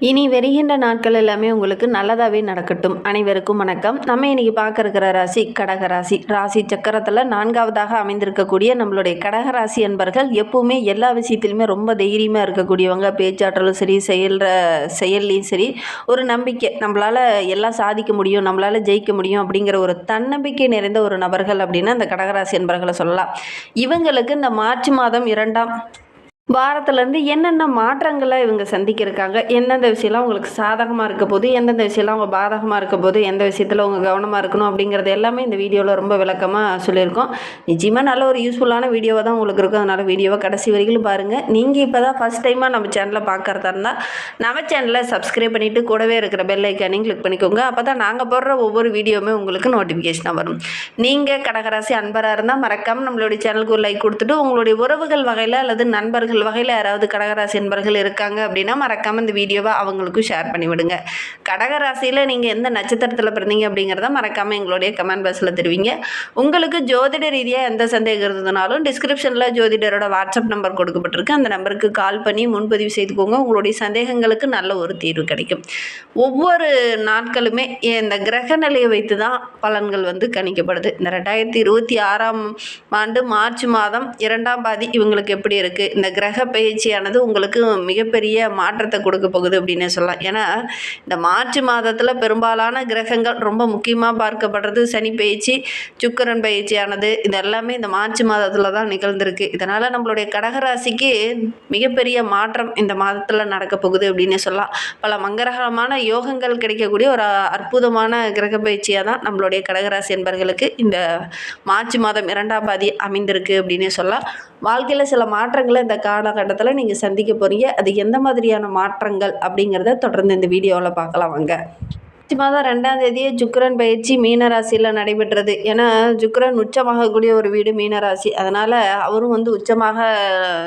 இனி வருகின்ற நாட்கள் எல்லாமே உங்களுக்கு நல்லதாகவே நடக்கட்டும். அனைவருக்கும் வணக்கம். நம்ம இன்னைக்கு பார்க்க இருக்கிற ராசி கடகராசி. ராசி சக்கரத்தில் 4வதாக அமைந்திருக்கக்கூடிய நம்மளுடைய கடகராசி என்பர்கள் எப்பவுமே எல்லா விஷயத்திலுமே ரொம்ப தைரியமாக இருக்கக்கூடியவங்க. பேச்சாற்றலும் சரி, செயல்லையும் சரி, ஒரு நம்பிக்கை, நம்மளால் எல்லாம் சாதிக்க முடியும், நம்மளால் ஜெயிக்க முடியும் அப்படிங்கிற ஒரு தன்னம்பிக்கை நிறைந்த ஒரு நபர்கள் அப்படின்னு அந்த கடகராசி என்பர்களை சொல்லலாம். இவங்களுக்கு இந்த மார்ச் மாதம் 2ஆம் வாரத்துலேருந்து என்னென்ன மாற்றங்களை இவங்க சந்திக்கிருக்காங்க, எந்தெந்த விஷயம்லாம் உங்களுக்கு சாதகமாக இருக்க போது, எந்தெந்த விஷயம்லாம் அவங்க பாதகமாக இருக்க போது, எந்த விஷயத்தில் அவங்க கவனமாக இருக்கணும் அப்படிங்கிறது எல்லாமே இந்த வீடியோவில் ரொம்ப விளக்கமாக சொல்லியிருக்கோம். நிச்சயமாக நல்ல ஒரு யூஸ்ஃபுல்லான வீடியோவாக தான் உங்களுக்கு இருக்கும். அதனால் வீடியோவை கடைசி வரைக்கும் பாருங்கள். நீங்கள் இப்போ தான் ஃபஸ்ட் டைமாக நம்ம சேனலை பார்க்குறதா இருந்தால் நம்ம சேனலை சப்ஸ்கிரைப் பண்ணிவிட்டு கூடவே இருக்கிற பெல் ஐக்கானையும் கிளிக் பண்ணிக்கோங்க. அப்போ தான் நாங்கள் போடுற ஒவ்வொரு வீடியோவுமே உங்களுக்கு நோட்டிஃபிகேஷனாக வரும். நீங்கள் கடகராசி அன்பராக இருந்தால் மறக்காமல் நம்மளுடைய சேனலுக்கு ஒரு லைக் கொடுத்துட்டு உங்களுடைய உறவுகள் வகையில் அல்லது நண்பர்கள் வகையில் யாராவது கடகராசி என்பர்கள் இருக்காங்க அப்படின்னா மறக்காமல் இந்த வீடியோவை அவங்களுக்கும் ஷேர் பண்ணிவிடுங்க. கடகராசியில் நீங்கள் எந்த நட்சத்திரத்தில் பிறந்தீங்க அப்படிங்கிறத மறக்காமல் எங்களுடைய கமெண்ட் பாக்ஸில் தெரிவிங்க. உங்களுக்கு ஜோதிட ரீதியாக எந்த சந்தேகம் இருந்ததுனாலும் டிஸ்கிரிப்ஷனில் ஜோதிடரோட வாட்ஸ்அப் நம்பர் கொடுக்கப்பட்டிருக்கு. அந்த நம்பருக்கு கால் பண்ணி முன்பதிவு செய்துக்கோங்க. உங்களுடைய சந்தேகங்களுக்கு நல்ல ஒரு தீர்வு கிடைக்கும். ஒவ்வொரு நாட்களுமே இந்த கிரக நிலையை வைத்து தான் பலன்கள் கணிக்கப்படுது. இந்த 2026ஆம் ஆண்டு மார்ச் மாதம் 2ஆம் பாதி இவங்களுக்கு எப்படி இருக்குது, இந்த கிரக பயிற்சியானது உங்களுக்கு மிகப்பெரிய மாற்றத்தை கொடுக்க போகுது அப்படின்னு சொல்லலாம். ஏன்னா இந்த மார்ச் மாதத்தில் பெரும்பாலான கிரகங்கள் ரொம்ப முக்கியமாக பார்க்கப்படுறது சனி பயிற்சி, சுக்கிரன் பயிற்சியானது, இது எல்லாமே இந்த மார்ச் மாதத்தில் தான் நிகழ்ந்திருக்கு. இதனால் நம்மளுடைய கடகராசிக்கு மிகப்பெரிய மாற்றம் இந்த மாதத்தில் நடக்க போகுது அப்படின்னு சொல்லலாம். பல மங்களகரமான யோகங்கள் கிடைக்கக்கூடிய ஒரு அற்புதமான கிரக பயிற்சியாக தான் நம்மளுடைய கடகராசி என்பர்களுக்கு இந்த மார்ச் மாதம் 2ஆம் பாதி அமைந்திருக்கு அப்படின்னு சொல்லலாம். வாழ்க்கையில் சில மாற்றங்களை இந்த காலகட்டத்தில் நீங்கள் சந்திக்க போகிறீங்க. அது எந்த மாதிரியான மாற்றங்கள் அப்படிங்கிறத தொடர்ந்து இந்த வீடியோவில் பார்க்கலாம் வாங்க. மாதம் 2ஆம் தேதியே சுக்கிரன் பயிற்சி மீனராசியில் நடைபெற்றது. ஏன்னா சுக்கிரன் உச்சமாகக்கூடிய ஒரு வீடு மீனராசி. அதனால் அவரும் உச்சமாக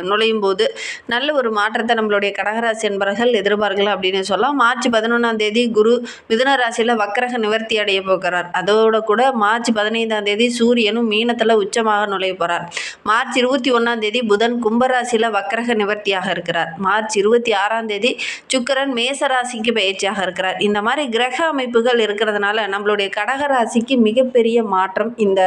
நுழையும் போது நல்ல ஒரு மாற்றத்தை நம்மளுடைய கடகராசி என்பவர்கள் எதிர்பார்க்கலாம் அப்படின்னு சொல்லலாம். மார்ச் 11ஆம் தேதி குரு மிதுன ராசியில் வக்கரக நிவர்த்தி அடைய போகிறார். அதோட கூட மார்ச் 15ஆம் தேதி சூரியனும் மீனத்தில் உச்சமாக நுழைய போகிறார். மார்ச் 21ஆம் தேதி புதன் கும்பராசியில் வக்கரக நிவர்த்தியாக இருக்கிறார். மார்ச் 26ஆம் தேதி சுக்கிரன் மேசராசிக்கு பயிற்சியாக இருக்கிறார். இந்த மாதிரி கிரக அமைப்புகள் இருக்கிறதுனால நம்மளுடைய கடகராசிக்கு மிகப்பெரிய மாற்றம் இந்த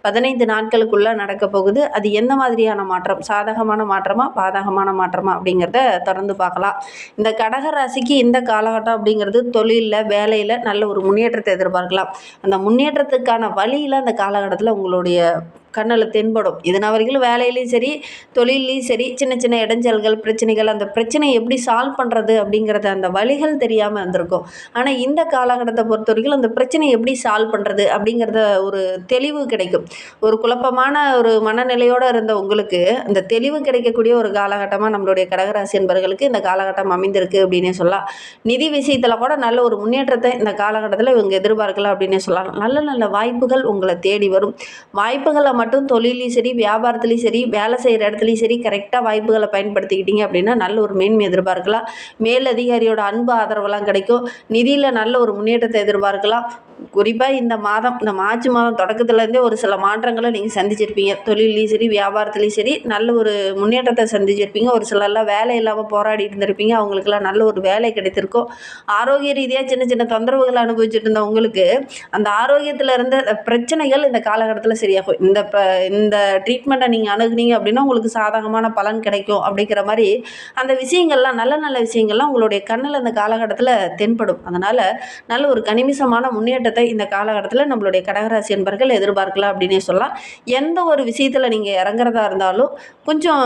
15 நாட்களுக்குள்ள நடக்க போகுது. அது எந்த மாதிரியான மாற்றம், சாதகமான மாற்றமா பாதகமான மாற்றமா அப்படிங்கிறத தொடர்ந்து பார்க்கலாம். இந்த கடகராசிக்கு இந்த காலகட்டம் அப்படிங்கிறது தொழிலில் வேலையில் நல்ல ஒரு முன்னேற்றத்தை எதிர்பார்க்கலாம். அந்த முன்னேற்றத்துக்கான வழியில் அந்த காலகட்டத்தில் உங்களுடைய கண்ணில் தென்படும். இதனால் வரைக்கும் வேலையிலையும் சரி தொழிலையும் சரி சின்ன சின்ன இடைஞ்சல்கள் பிரச்சனைகள், அந்த பிரச்சனையை எப்படி சால்வ் பண்ணுறது அப்படிங்கிறத அந்த வழிகள் தெரியாமல் இருந்திருக்கும். ஆனால் இந்த காலகட்டத்தை பொறுத்த வரைக்கும் அந்த பிரச்சனையை எப்படி சால்வ் பண்ணுறது அப்படிங்கிறத ஒரு தெளிவு கிடைக்கும். ஒரு குழப்பமான ஒரு மனநிலையோடு இருந்த உங்களுக்கு அந்த தெளிவு கிடைக்கக்கூடிய ஒரு காலகட்டமாக நம்மளுடைய கடகராசி என்பவர்களுக்கு இந்த காலகட்டம் அமைந்திருக்கு அப்படின்னே சொல்லலாம். நிதி விஷயத்தில் கூட நல்ல ஒரு முன்னேற்றத்தை இந்த காலகட்டத்தில் இவங்க எதிர்பார்க்கலாம் அப்படின்னே சொல்லலாம். நல்ல நல்ல வாய்ப்புகள் உங்களை தேடி வரும். வாய்ப்புகளை மட்டும் தொழிலையும் சரி வியாபாரத்துலையும் சரி வேலை செய்கிற இடத்துலையும் சரி கரெக்டாக வாய்ப்புகளை பயன்படுத்திக்கிட்டீங்க அப்படின்னா நல்ல ஒரு மேன்மை எதிர்பார்க்கலாம். மேலதிகாரியோட அன்பு ஆதரவெல்லாம் கிடைக்கும். நிதியில் நல்ல ஒரு முன்னேற்றத்தை எதிர்பார்க்கலாம். குறிப்பாக இந்த மாதம், இந்த மார்ச் மாதம் தொடக்கத்துலேருந்தே ஒரு சில மாற்றங்களை நீங்கள் சந்திச்சிருப்பீங்க. தொழிலையும் சரி வியாபாரத்துலேயும் சரி நல்ல ஒரு முன்னேற்றத்தை சந்திச்சிருப்பீங்க. ஒரு சிலர்லாம் வேலை இல்லாமல் போராடிட்டு இருந்திருப்பீங்க. அவங்களுக்கெல்லாம் நல்ல ஒரு வேலை கிடைத்திருக்கும். ஆரோக்கிய ரீதியாக சின்ன சின்ன தொந்தரவுகளை அனுபவிச்சுட்டு இருந்த உங்களுக்கு அந்த ஆரோக்கியத்தில் இருந்த பிரச்சனைகள் இந்த காலகட்டத்தில் சரியாகும். இந்த ட்ரீட்மெண்ட்டை நீங்கள் அணுகுனீங்க அப்படின்னா உங்களுக்கு சாதகமான பலன் கிடைக்கும் அப்படிங்கிற மாதிரி அந்த விஷயங்கள்லாம் நல்ல நல்ல விஷயங்கள்லாம் உங்களுடைய கண்ணில் இந்த காலகட்டத்தில் தென்படும். அதனால் நல்ல ஒரு கணிசமான முன்னேற்றத்தை இந்த காலகட்டத்தில் நம்மளுடைய கடகராசி என்பர்கள் எதிர்பார்க்கலாம் அப்படின்னே சொல்லலாம். எந்த ஒரு விஷயத்தில் நீங்கள் இறங்குறதா இருந்தாலும் கொஞ்சம்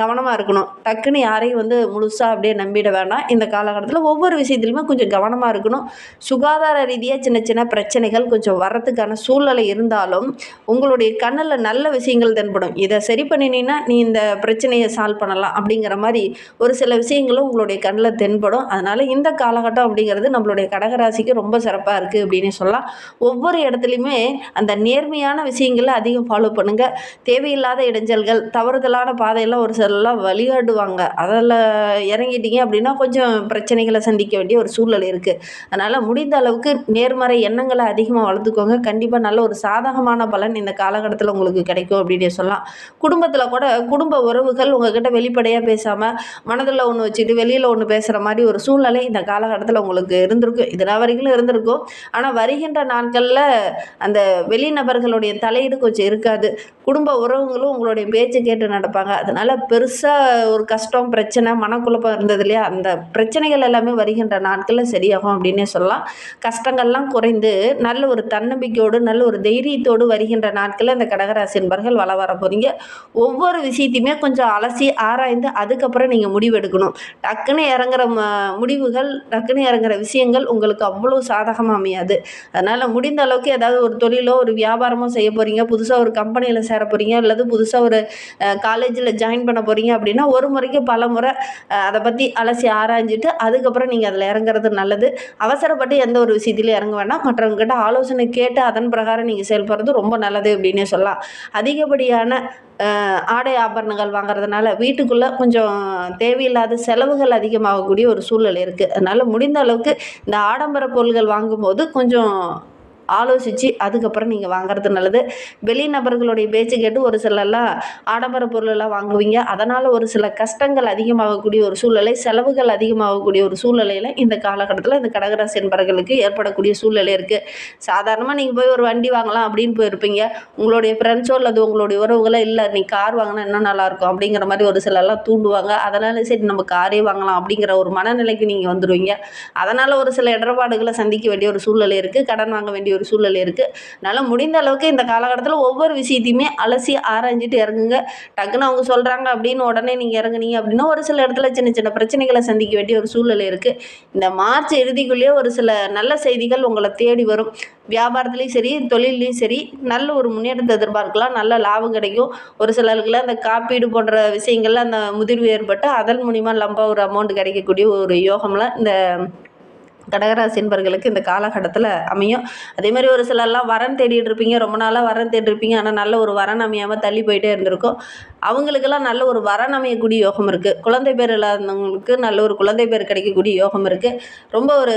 கவனமாக இருக்கணும். டக்குன்னு யாரையும் முழுசாக அப்படியே நம்பிட வேண்டாம். இந்த காலகட்டத்தில் ஒவ்வொரு விஷயத்துலையுமே கொஞ்சம் கவனமாக இருக்கணும். சுகாதார ரீதியாக சின்ன சின்ன பிரச்சனைகள் கொஞ்சம் வர்றதுக்கான சூழ்நிலை இருந்தாலும் உங்களுடைய கண்ணில் நல்ல விஷயங்கள் தென்படும். இதை சரி பண்ணினீங்கன்னா நீ இந்த பிரச்சனையை சால்வ் பண்ணலாம் அப்படிங்கிற மாதிரி ஒரு சில விஷயங்களும் உங்களுடைய கண்ணில் தென்படும். அதனால் இந்த காலகட்டம் அப்படிங்கிறது நம்மளுடைய கடகராசிக்கு ரொம்ப சிறப்பாக இருக்குது அப்படின்னு சொல்லலாம். ஒவ்வொரு இடத்துலையுமே அந்த நேர்மையான விஷயங்களை அதிகம் ஃபாலோ பண்ணுங்கள். தேவையில்லாத இடைஞ்சல்கள் தவறுதலான பாதையெல்லாம் ஒரு சிலர்லாம் வழிகாட்டுவாங்க. அதில் இறங்கிட்டீங்க அப்படின்னா கொஞ்சம் பிரச்சனைகளை சந்திக்க வேண்டிய ஒரு சூழ்நிலை இருக்குது. அதனால் முடிந்த அளவுக்கு நேர்மறை எண்ணங்களை அதிகமாக வளர்த்துக்கோங்க. கண்டிப்பாக நல்ல ஒரு சாதகமான பலன் இந்த காலகட்டத்தில் காலகட்டத்தில் உங்களுக்கு கிடைக்கும் அப்படின்னே சொல்லலாம். குடும்பத்தில் கூட குடும்ப உறவுகள் உங்ககிட்ட வெளிப்படையாக பேசாமல் மனதில் ஒன்று வச்சுட்டு வெளியில் ஒன்று பேசுகிற மாதிரி ஒரு சூழ்நிலை இந்த காலகட்டத்தில் உங்களுக்கு இருந்திருக்கும். இதனால் வரைக்கும் இருந்திருக்கும். ஆனால் வருகின்ற நாட்களில் அந்த வெளிநபர்களுடைய தலையீடு கொஞ்சம் இருக்காது. குடும்ப உறவுகளும் உங்களுடைய பேச்சு கேட்டு நடப்பாங்க. அதனால் பெருசாக ஒரு கஷ்டம், பிரச்சனை, மனக்குழப்பம் இருந்தது இல்லையா, அந்த பிரச்சனைகள் எல்லாமே வருகின்ற நாட்களில் சரியாகும் அப்படின்னே சொல்லலாம். கஷ்டங்கள்லாம் குறைந்து நல்ல ஒரு தன்னம்பிக்கையோடு நல்ல ஒரு தைரியத்தோடு வருகின்ற நாட்களில் இந்த கடகராசி என்பர்கள் வர போகிறீங்க. ஒவ்வொரு விஷயத்தையுமே கொஞ்சம் அலசி ஆராய்ந்து அதுக்கப்புறம் நீங்கள் முடிவெடுக்கணும். டக்குன்னு இறங்குற முடிவுகள், டக்குன்னு இறங்குற விஷயங்கள் உங்களுக்கு அவ்வளோ சாதகமாக அமையாது. அதனால் முடிந்த அளவுக்கு ஏதாவது ஒரு தொழிலோ ஒரு வியாபாரமோ செய்ய போகிறீங்க, புதுசாக ஒரு கம்பெனியில் சேர போகிறீங்க, அல்லது புதுசாக ஒரு காலேஜில் ஜாயின் பண்ண போகிறீங்க அப்படின்னா ஒரு முறைக்கு பல முறை அதை பற்றி அலசி ஆராய்ஞ்சிட்டு அதுக்கப்புறம் நீங்கள் அதில் இறங்குறது நல்லது. அவசரப்பட்டு எந்த ஒரு விஷயத்துலையும் இறங்க வேண்டாம். மற்றவங்ககிட்ட ஆலோசனை கேட்டு அதன் பிரகாரம் நீங்கள் செயல்படுறது ரொம்ப நல்லது அப்படின்னே சொல்லலாம். அதிகப்படியான ஆடை ஆபரணங்கள் வாங்குறதுனால வீட்டுக்குள்ளே கொஞ்சம் தேவையில்லாத செலவுகள் அதிகமாகக்கூடிய ஒரு சூழல் இருக்குது. அதனால் முடிந்த அளவுக்கு இந்த ஆடம்பர பொருள்கள் வாங்கும்போது கொஞ்சம் ஆலோசித்து அதுக்கப்புறம் நீங்கள் வாங்குறது நல்லது. வெளிநபர்களுடைய பேச்சு கேட்டு ஒரு சிலர்லாம் ஆடம்பர பொருளெல்லாம் வாங்குவீங்க. அதனால் ஒரு சில கஷ்டங்கள் அதிகமாகக்கூடிய ஒரு சூழ்நிலை, செலவுகள் அதிகமாகக்கூடிய ஒரு சூழ்நிலையில் இந்த காலகட்டத்தில் இந்த கடகராசி என்பவர்களுக்கு ஏற்படக்கூடிய சூழ்நிலை இருக்குது. சாதாரணமாக நீங்கள் போய் ஒரு வண்டி வாங்கலாம் அப்படின்னு போயிருப்பீங்க. உங்களுடைய ஃப்ரெண்ட்ஸோ அல்லது உங்களுடைய உறவுகளோ இல்லை நீ கார் வாங்கினா இன்னும் நல்லாயிருக்கும் அப்படிங்கிற மாதிரி ஒரு சிலர்லாம் தூண்டுவாங்க. அதனால் சரி நம்ம காரே வாங்கலாம் அப்படிங்கிற ஒரு மனநிலைக்கு நீங்கள் வந்துடுவீங்க. அதனால் ஒரு சில இடர்பாடுகளை சந்திக்க வேண்டிய ஒரு சூழ்நிலை இருக்குது. கடன் வாங்க வேண்டிய ஒரு சூழ்நிலை இருக்குது. அதனால் முடிந்த அளவுக்கு இந்த காலகட்டத்தில் ஒவ்வொரு விஷயத்தையுமே அலசி ஆராய்ஞ்சிட்டு இறங்குங்க. டக்குன்னு அவங்க சொல்கிறாங்க அப்படின்னு உடனே நீங்கள் இறங்குனீங்க அப்படின்னா ஒரு சில இடத்துல சின்ன சின்ன பிரச்சனைகளை சந்திக்க வேண்டிய ஒரு சூழ்நிலை இருக்குது. இந்த மார்ச் இறுதிக்குள்ளேயே ஒரு சில நல்ல செய்திகள் உங்களை தேடி வரும். வியாபாரத்துலேயும் சரி, தொழிலையும் சரி நல்ல ஒரு முன்னேற்றத்தை எதிர்பார்க்கலாம். நல்ல லாபம் கிடைக்கும். ஒரு சிலருக்குலாம் அந்த காப்பீடு போன்ற விஷயங்கள்ல அந்த முதிர்வு ஏற்பட்டு அதன் மூலிமா லம்பா ஒரு அமௌண்ட் கிடைக்கக்கூடிய ஒரு யோகம்லாம் இந்த கடகராசி என்பவர்களுக்கு இந்த காலகட்டத்தில் அமையும். அதேமாதிரி ஒரு சிலர்லாம் வரன் தேடிட்டு இருப்பீங்க, ரொம்ப நாளாக வரன் தேடிருப்பீங்க. ஆனால் நல்ல ஒரு வரன் அமையாமல் தள்ளி போயிட்டே இருந்திருக்கும். அவங்களுக்கெல்லாம் நல்ல ஒரு வரன் அமையக்கூடிய யோகம் இருக்குது. குழந்தை பேர் இல்லாதவங்களுக்கு நல்ல ஒரு குழந்தை பேர் கிடைக்கக்கூடிய யோகம் இருக்குது. ரொம்ப ஒரு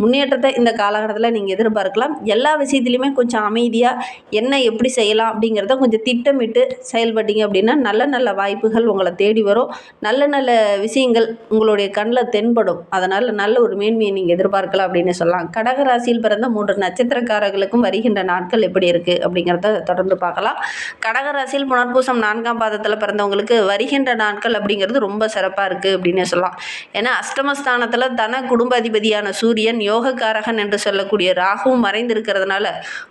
முன்னேற்றத்தை இந்த காலகட்டத்தில் நீங்கள் எதிர்பார்க்கலாம். எல்லா விஷயத்துலையுமே கொஞ்சம் அமைதியாக என்ன எப்படி செய்யலாம் அப்படிங்கிறத கொஞ்சம் திட்டமிட்டு செயல்பட்டீங்க அப்படின்னா நல்ல நல்ல வாய்ப்புகள் உங்களை தேடி வரும். நல்ல நல்ல விஷயங்கள் உங்களுடைய கண்ணில் தென்படும். அதனால் நல்ல ஒரு மேன்மையை நீங்கள் எதிர்பார்க்கலாம் அப்படின்னு சொல்லலாம். கடகராசியில் பிறந்த 3 நட்சத்திரக்காரர்களுக்கும் வருகின்ற நாட்கள் எப்படி இருக்குது அப்படிங்கிறத தொடர்ந்து பார்க்கலாம். கடகராசியில் புனர்பூசம் 4ஆம் பாதத்தில் பிறந்தவங்களுக்கு வருகின்ற நாட்கள் அப்படிங்கிறது ரொம்ப சிறப்பாக இருக்குது அப்படின்னு சொல்லலாம். ஏன்னா அஷ்டமஸ்தானத்தில் தன குடும்பாதிபதியான சூரியன், யோகக்காரகன் என்று சொல்லக்கூடிய ராகுவும் மறைந்திருக்கிறதுனால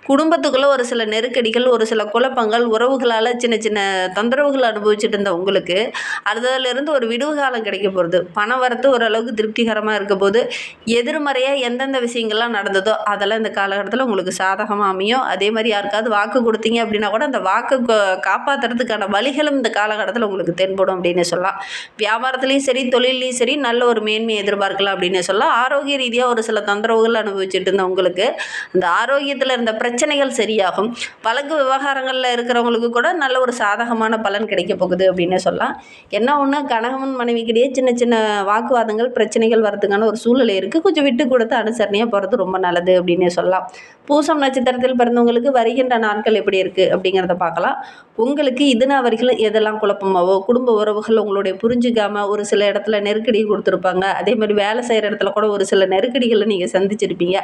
குடும்பத்துக்குள்ளே ஒரு சில நெருக்கடிகள், ஒரு சில குழப்பங்கள், உறவுகளால் சின்ன சின்ன தொந்தரவுகள் அனுபவிச்சுட்டு இருந்த உங்களுக்கு அதிலிருந்து ஒரு விடுவு காலம் கிடைக்க போகிறது. பண வரத்து ஓரளவுக்கு திருப்திகரமாக இருக்க போது எதிர்மறையாக எந்தெந்த விஷயங்கள்லாம் நடந்ததோ அதெல்லாம் இந்த காலகட்டத்தில் உங்களுக்கு சாதகமாக அமையும். அதே மாதிரி யாருக்காவது வாக்கு கொடுத்தீங்க அப்படின்னா கூட அந்த வாக்கு காப்பாற்றுறதுக்கான வழிகளும் இந்த காலகட்டத்தில் உங்களுக்கு தென்படும் அப்படின்னு சொல்லலாம். வியாபாரத்துலேயும் சரி, தொழிலையும் சரி நல்ல ஒரு மேன்மையை எதிர்பார்க்கலாம் அப்படின்னு சொல்லலாம். ஆரோக்கிய ரீதியாக ஒரு சில தொந்தரவுகள் அனுபவிச்சுட்டு இருந்த உங்களுக்கு அந்த ஆரோக்கியத்தில் இருந்த பிரச்சனைகள் சரியாகும். வழக்கு விவகாரங்களில் இருக்கிறவங்களுக்கு கூட நல்ல ஒரு சாதகமான பலன் கிடைக்க போகுது அப்படின்னு சொல்லலாம். என்ன ஒன்று, கணவன் மனைவிக்கிடையே சின்ன சின்ன வாக்குவாதங்கள், பிரச்சனைகள் வரதுக்கான ஒரு சூழ்நிலை இருக்குது. கொஞ்சம் விட்டு கொடுத்து அனுசரணையாக போகிறது ரொம்ப நல்லது அப்படின்னே சொல்லலாம். பூசம் நட்சத்திரத்தில் பிறந்தவங்களுக்கு வருகின்ற நாட்கள் எப்படி இருக்குது அப்படிங்கிறத பார்க்கலாம். உங்களுக்கு இதுனா வரைக்கும் எதெல்லாம் குழப்பமாவோ, குடும்ப உறவுகள் உங்களுடைய புரிஞ்சுக்காமல் ஒரு சில இடத்துல நெருக்கடி கொடுத்துருப்பாங்க. அதே மாதிரி வேலை செய்கிற இடத்துல கூட ஒரு சில நெருக்கடிகளை நீங்கள் சந்திச்சிருப்பீங்க.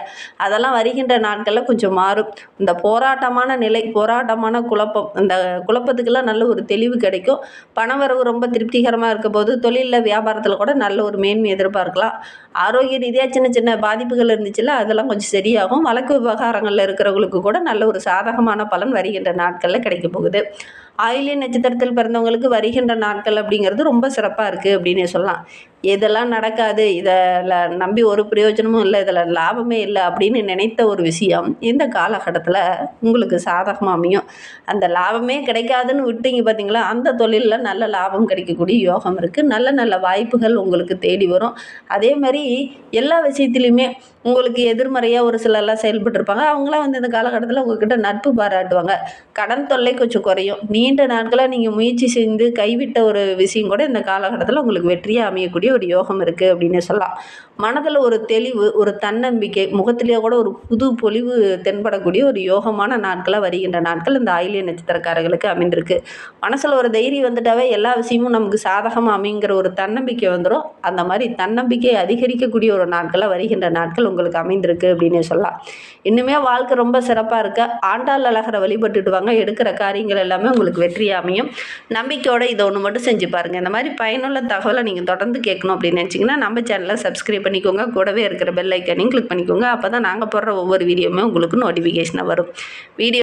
அதெல்லாம் வருகின்ற நாட்களில் கொஞ்சம் மாறும். இந்த போராட்டமான நிலை, போராட்டமான குழப்பம், இந்த குழப்பத்துக்கெல்லாம் நல்ல ஒரு தெளிவு கிடைக்கும். பணவரவு ரொம்ப திருப்திகரமாக இருக்க போது தொழிலில், வியாபாரத்தில் கூட நல்ல ஒரு மேன்மை எதிர்பார்க்கலாம். ஆரோக்கிய ரீதியாக சின்ன சின்ன பாதிப்புகள் இருந்துச்சுல்ல அதெல்லாம் கொஞ்சம் சரியாகும். வழக்கு விவகாரங்களில் இருக்கிறவங்களுக்கு கூட நல்ல ஒரு சாதகமான பலன் வருகின்ற நாட்களில் கிடைக்க போகுது. ஆயில்ய நட்சத்திரத்தில் பிறந்தவங்களுக்கு வருகின்ற நாட்கள் அப்படிங்கிறது ரொம்ப சிறப்பாக இருக்குது அப்படின்னே சொல்லலாம். இதெல்லாம் நடக்காது, இதில் நம்பி ஒரு பிரயோஜனமும் இல்லை, இதில் லாபமே இல்லை அப்படின்னு நினைத்த ஒரு விஷயம் இந்த காலகட்டத்தில் உங்களுக்கு சாதகமாக அமையும். அந்த லாபமே கிடைக்காதுன்னு விட்டீங்க பார்த்தீங்களா, அந்த தொழிலில் நல்ல லாபம் கிடைக்கக்கூடிய யோகம் இருக்குது. நல்ல நல்ல வாய்ப்புகள் உங்களுக்கு தேடி வரும். அதே மாதிரி எல்லா விஷயத்துலையுமே உங்களுக்கு எதிர்மறையாக ஒரு சிலர்லாம் செயல்பட்டுருப்பாங்க. அவங்களாம் இந்த காலகட்டத்தில் உங்கள்கிட்ட நட்பு பாராட்டுவாங்க. கடன் தொல்லை கொஞ்சம் குறையும். நீண்ட நாட்களாக நீங்கள் முயற்சி செஞ்சு கைவிட்ட ஒரு விஷயம் கூட இந்த காலகட்டத்தில் உங்களுக்கு வெற்றியாக அமையக்கூடிய ஒரு யோகம் இருக்குது அப்படின்னு சொல்லலாம். மனதில் ஒரு தெளிவு, ஒரு தன்னம்பிக்கை, முகத்திலேயே கூட ஒரு புது பொலிவு தென்படக்கூடிய ஒரு யோகமான நாட்களாக வருகின்ற நாட்கள் இந்த ஆயில்ய நட்சத்திரக்காரர்களுக்கு அமைந்திருக்கு. மனசில் ஒரு தைரியம் வந்துட்டாவே எல்லா விஷயமும் நமக்கு சாதகமாக அமைங்கிற ஒரு தன்னம்பிக்கை வந்துடும். அந்த மாதிரி தன்னம்பிக்கை அதிகரிக்கக்கூடிய ஒரு நாட்களாக வருகின்ற நாட்கள் உங்களுக்கு அமைந்திருக்கு அப்படின்னு சொல்லலாம். இன்னுமே வாழ்க்கை ரொம்ப சிறப்பாக இருக்க ஆண்டாள் அழகரை வழிபட்டுட்டு வாங்க. எடுக்கிற காரியங்கள் எல்லாமே உங்களுக்கு வெற்றியாக அமையும். நம்பிக்கையோட இதை ஒன்று மட்டும் செஞ்சு பாருங்கள். இந்த மாதிரி பயனுள்ள தகவலை நீங்கள் தொடர்ந்து கேட்கணும் அப்படின்னு நினச்சிங்கன்னா நம்ம சேனலை சப்ஸ்கிரைப் பண்ணிக்கோங்க. கூடவே இருக்கிற பெல் ஐக்கனையும் கிளிக் பண்ணிக்கோங்க. அப்போ தான் நாங்கள் போடுற ஒவ்வொரு வீடியோவுமே உங்களுக்கு நோட்டிஃபிகேஷனாக வரும். வீடியோ